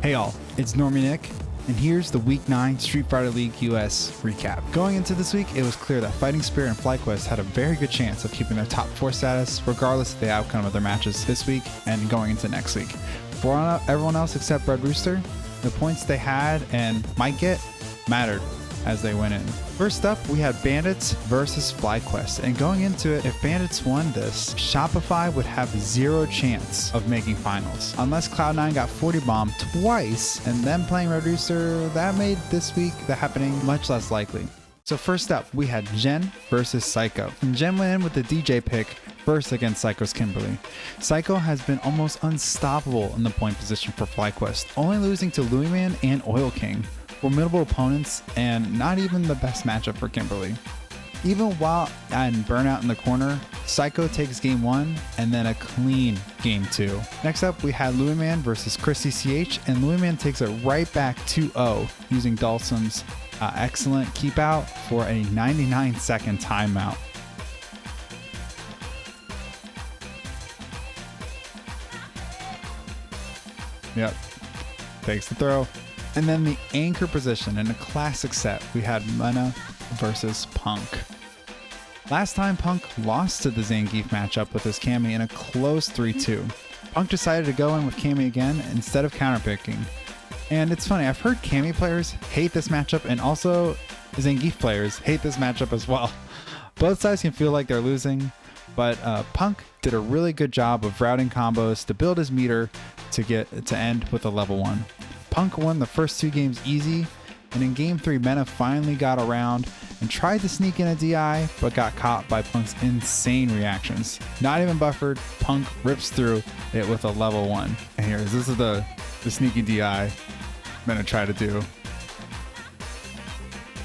Hey all, it's Normie Nick, and here's the Week 9 Street Fighter League US recap. Going into this week, it was clear that Fighting Spirit and FlyQuest had a very good chance of keeping their top 4 status, regardless of the outcome of their matches this week and going into next week. For everyone else except Red Rooster, the points they had and might get mattered as they went in. First up, we had Bandits versus FlyQuest, and going into it, if Bandits won this, Shopify would have zero chance of making finals. Unless Cloud9 got 40 bombed twice, and then playing Red Rooster, that made this week the happening much less likely. So first up, we had Jen versus Psycho. And Jen went in with the DJ pick first against Psycho's Kimberly. Psycho has been almost unstoppable in the point position for FlyQuest, only losing to Louis Man and Oil King. Formidable opponents and not even the best matchup for Kimberly. Even while in Burnout in the corner, Psycho takes game 1 and then a clean game 2. Next up, we had Louis Man versus Chrissy CH, and Louis Man takes it right back 2-0 using Dawson's excellent keep out for a 99-second timeout. Yep, takes the throw. And then the anchor position in a classic set, we had Mena versus Punk. Last time Punk lost to the Zangief matchup with his Cammy in a close 3-2. Punk decided to go in with Cammy again instead of counterpicking. And it's funny, I've heard Cammy players hate this matchup and also Zangief players hate this matchup as well. Both sides can feel like they're losing, but Punk did a really good job of routing combos to build his meter to end with a level 1. Punk won the first 2 games easy, and in game 3, Mena finally got around and tried to sneak in a DI, but got caught by Punk's insane reactions. Not even buffered, Punk rips through it with a level 1. And this is the sneaky DI Mena tried to do.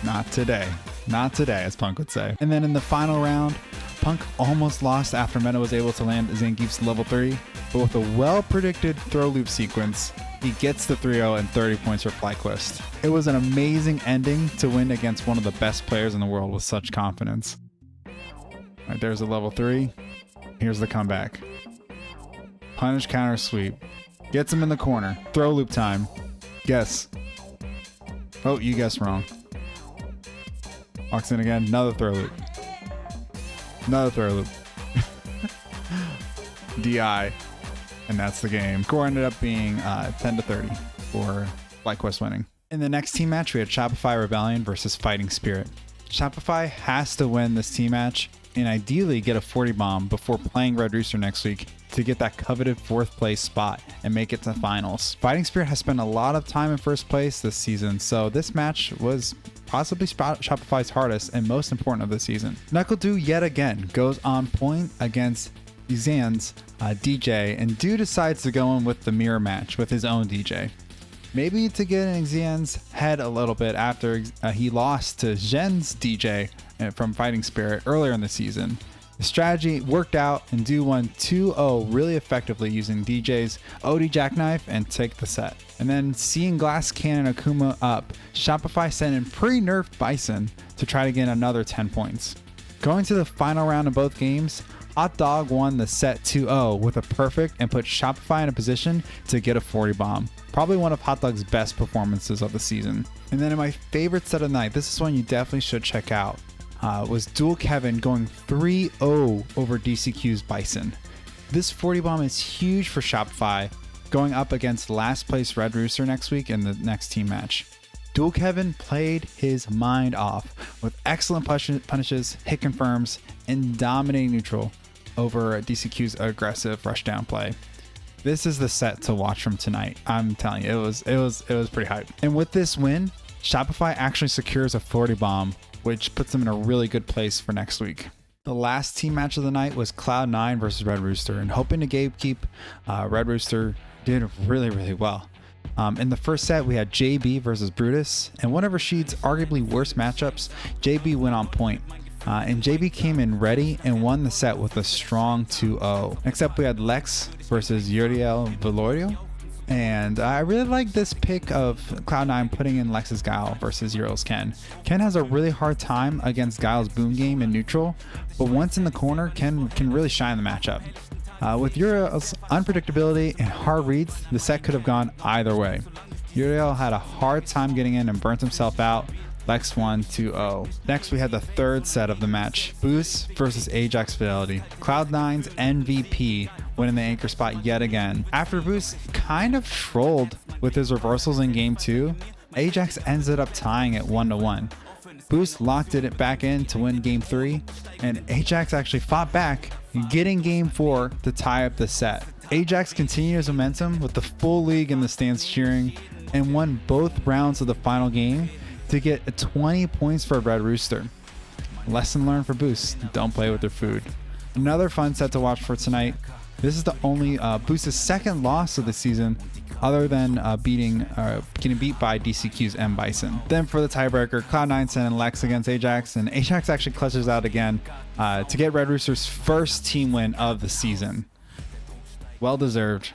Not today, as Punk would say. And then in the final round, Punk almost lost after Mena was able to land Zangief's level 3, but with a well-predicted throw loop sequence, he gets the 3-0 and 30 points for FlyQuest. It was an amazing ending to win against one of the best players in the world with such confidence. Right, there's a level 3. Here's the comeback. Punish, counter, sweep. Gets him in the corner. Throw loop time. Guess. Oh, you guessed wrong. Walks in again. Another throw loop. Another throw loop. DI. And that's the game. Score ended up being 10-30 for FlyQuest winning. In the next team match, we had Shopify Rebellion versus Fighting Spirit. Shopify has to win this team match and ideally get a 40 bomb before playing Red Rooster next week to get that coveted 4th place spot and make it to finals. Fighting Spirit has spent a lot of time in 1st place this season, so this match was possibly Shopify's hardest and most important of the season. NuckleDoo yet again goes on point against Xan's DJ, and Do decides to go in with the mirror match with his own DJ. Maybe to get in Xan's head a little bit after he lost to Zhen's DJ from Fighting Spirit earlier in the season. The strategy worked out and Do won 2-0 really effectively using DJ's OD Jackknife and take the set. And then seeing Glass Cannon Akuma up, Shopify sent in pre-nerfed Bison to try to get another 10 points. Going to the final round of both games, Hot Dog won the set 2-0 with a perfect and put Shopify in a position to get a 40 bomb. Probably one of Hot Dog's best performances of the season. And then in my favorite set of the night, this is one you definitely should check out, was Dual Kevin going 3-0 over DCQ's Bison. This 40 bomb is huge for Shopify, going up against last place Red Rooster next week in the next team match. Dual Kevin played his mind off with excellent punishes, hit confirms, and dominating neutral over DCQ's aggressive rushdown play. This is the set to watch from tonight. I'm telling you, it was pretty hype. And with this win, Shopify actually secures a 40 bomb, which puts them in a really good place for next week. The last team match of the night was Cloud9 versus Red Rooster, and hoping to gatekeep, Red Rooster did really, really well. In the first set, we had JB versus Brutus, and one of Rashid's arguably worst matchups, JB went on point. And JB came in ready and won the set with a strong 2-0. Next up, we had Lex versus Uriel Velorio. And I really like this pick of Cloud9 putting in Lex's Guile versus Uriel's Ken. Ken has a really hard time against Guile's boom game in neutral, but once in the corner, Ken can really shine the matchup. With Uriel's unpredictability and hard reads, the set could have gone either way. Uriel had a hard time getting in and burnt himself out. Lex won 2-0. Next, we had the third set of the match. Booce versus Ajax Fidelity. Cloud9's MVP winning the anchor spot yet again. After Booce kind of trolled with his reversals in game 2, Ajax ended up tying it 1-1. Booce locked it back in to win game 3, and Ajax actually fought back, getting game 4 to tie up the set. Ajax continued his momentum with the full league in the stands cheering and won both rounds of the final game to get 20 points for Red Rooster. Lesson learned for Booce: don't play with their food. Another fun set to watch for tonight. This is the only Booce's second loss of the season, other than getting beat by DCQ's M Bison. Then for the tiebreaker, Cloud9 sent Lex against Ajax, and Ajax actually clutches out again to get Red Rooster's first team win of the season. Well deserved.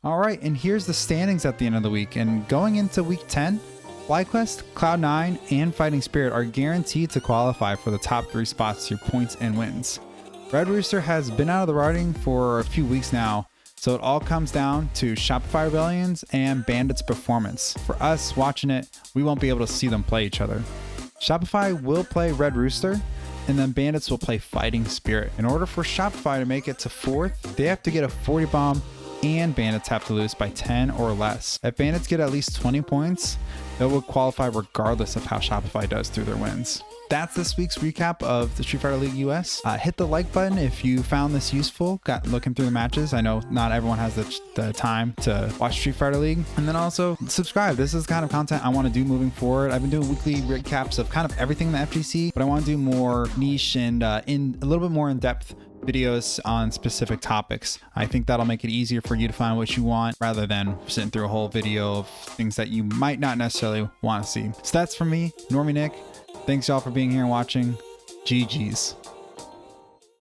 All right, and here's the standings at the end of the week. And going into week 10, FlyQuest, Cloud9, and Fighting Spirit are guaranteed to qualify for the top 3 spots through points and wins. Red Rooster has been out of the running for a few weeks now, so it all comes down to Shopify Rebellions and Bandits' performance. For us watching it, we won't be able to see them play each other. Shopify will play Red Rooster, and then Bandits will play Fighting Spirit. In order for Shopify to make it to 4th, they have to get a 40 bomb, and Bandits have to lose by 10 or less. If Bandits get at least 20 points, they will qualify regardless of how Shopify does through their wins. That's this week's recap of the Street Fighter League US. Hit the like button if you found this useful. Got looking through the matches. I know not everyone has the time to watch Street Fighter League. And then also subscribe. This is the kind of content I want to do moving forward. I've been doing weekly recaps of kind of everything in the FGC, but I want to do more niche and in a little bit more in-depth videos on specific topics. I think that'll make it easier for you to find what you want rather than sitting through a whole video of things that you might not necessarily want to see. So that's from me, Normie Nick. Thanks y'all for being here and watching. GG's.